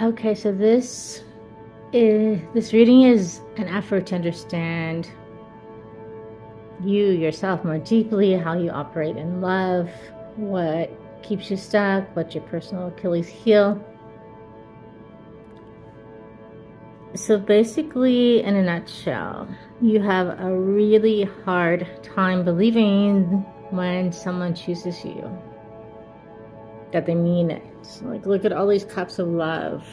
Okay, so this reading is an effort to understand you yourself more deeply, how you operate in love, what keeps you stuck, what's your personal Achilles heel. So basically, in a nutshell, you have a really hard time believing when someone chooses you, that they mean it. Like, look at all these cups of love.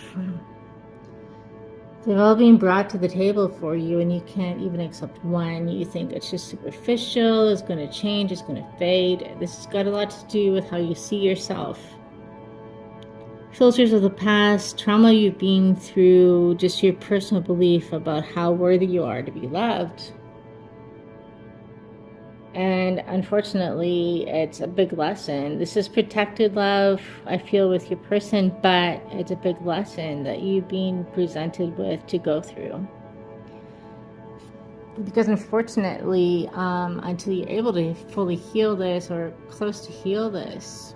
They've all been brought to the table for you, and you can't even accept one. You think it's just superficial, it's going to change, it's going to fade. This has got a lot to do with how you see yourself. Filters of the past, trauma you've been through, just your personal belief about how worthy you are to be loved. And unfortunately, it's a big lesson. This is protected love, I feel, with your person, but it's a big lesson that you've been presented with to go through. Because unfortunately, until you're able to fully heal this or close to heal this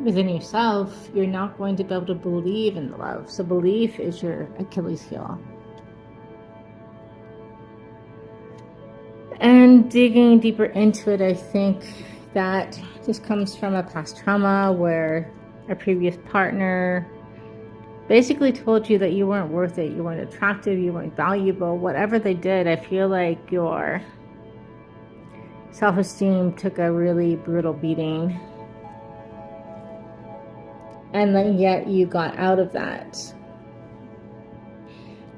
within yourself, you're not going to be able to believe in the love. So belief is your Achilles heel. And digging deeper into it, I think that this comes from a past trauma where a previous partner basically told you that you weren't worth it, you weren't attractive, you weren't valuable. Whatever they did, I feel like your self-esteem took a really brutal beating. And then yet you got out of that.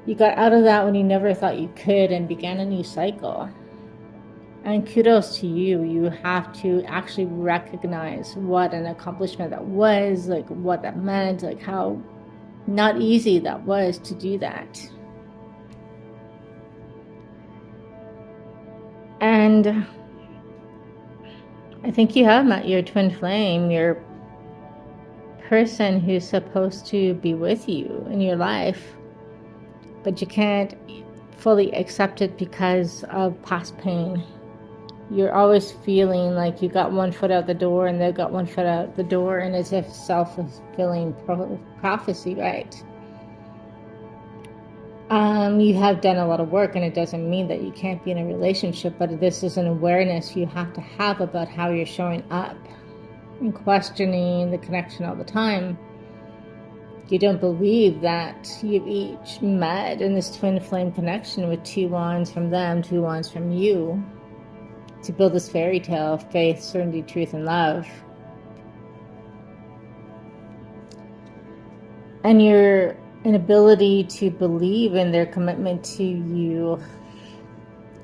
You got out of that when you never thought you could and began a new cycle. And kudos to you. You have to actually recognize what an accomplishment that was, like what that meant, like how not easy that was to do that. And I think you have met your twin flame, your person who's supposed to be with you in your life, but you can't fully accept it because of past pain. You're always feeling like you got one foot out the door and they've got one foot out the door, and as if self-fulfilling prophecy, right? You have done a lot of work, and it doesn't mean that you can't be in a relationship, but this is an awareness you have to have about how you're showing up and questioning the connection all the time. You don't believe that you've each met in this twin flame connection with 2 wands from them, 2 wands from you, to build this fairy tale of faith, certainty, truth, and love. And your inability to believe in their commitment to you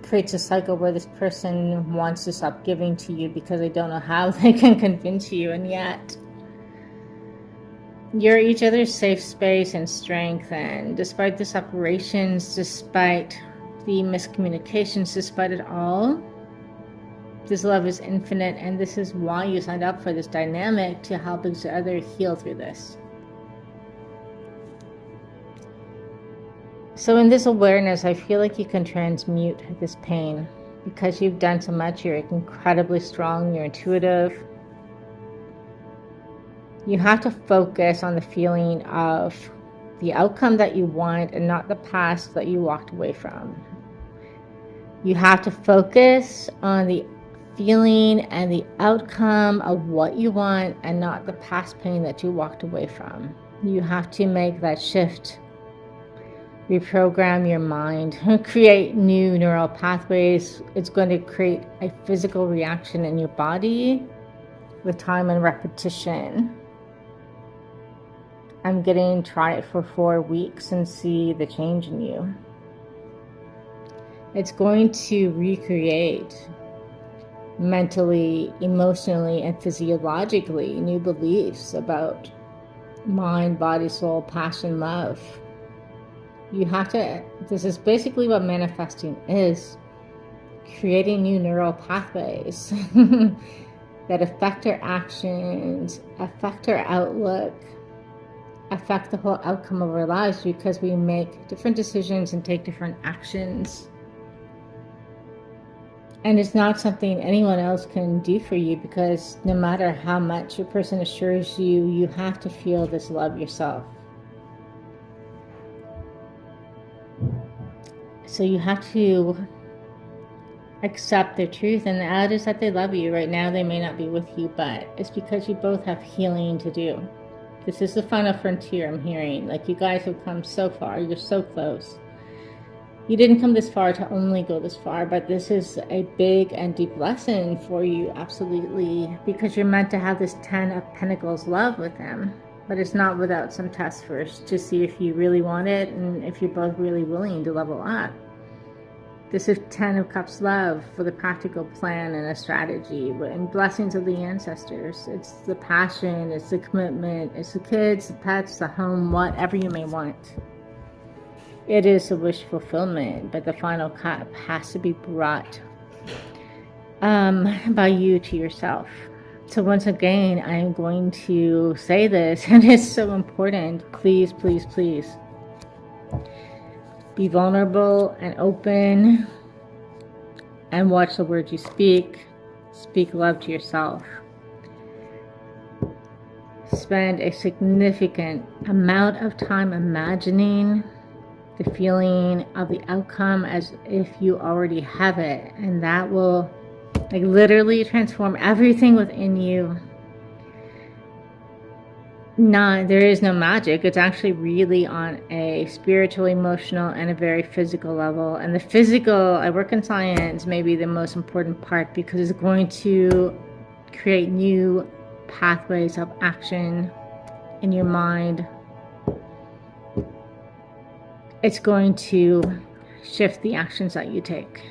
creates a cycle where this person wants to stop giving to you because they don't know how they can convince you, and yet you're each other's safe space and strength. And despite the separations, despite the miscommunications, despite it all, this love is infinite, and this is why you signed up for this dynamic, to help each other heal through this. So in this awareness, I feel like you can transmute this pain because you've done so much. You're incredibly strong, you're intuitive. You have to focus on the feeling of the outcome that you want and not the past that you walked away from. You have to focus on the feeling and the outcome of what you want and not the past pain that you walked away from. You have to make that shift, reprogram your mind, create new neural pathways. It's going to create a physical reaction in your body with time and repetition. I'm getting try it for 4 weeks and see the change in you. It's going to recreate mentally, emotionally, and physiologically new beliefs about mind, body, soul, passion, love. You have to, this is basically what manifesting is, creating new neural pathways that affect our actions, affect our outlook, affect the whole outcome of our lives, because we make different decisions and take different actions. And it's not something anyone else can do for you, because no matter how much your person assures you, you have to feel this love yourself. So you have to accept the truth, and that is that they love you. Right now they may not be with you, but it's because you both have healing to do. This is the final frontier, I'm hearing. Like, you guys have come so far. You're so close. You didn't come this far to only go this far, but this is a big and deep lesson for you, absolutely, because you're meant to have this 10 of Pentacles love with them. But it's not without some tests first to see if you really want it and if you're both really willing to level up. This is 10 of Cups love with a practical plan and a strategy and blessings of the ancestors. It's the passion, it's the commitment, it's the kids, the pets, the home, whatever you may want. It is a wish fulfillment, but the final cup has to be brought by you to yourself. So once again, I'm going to say this, and it's so important. Please, please, please. Be vulnerable and open, and watch the words you speak. Speak love to yourself. Spend a significant amount of time imagining the feeling of the outcome as if you already have it, and that will like literally transform everything within you. There is no magic. It's actually really on a spiritual, emotional, and a very physical level. And the physical, I work in science, may be the most important part because it's going to create new pathways of action in your mind. It's going to shift the actions that you take.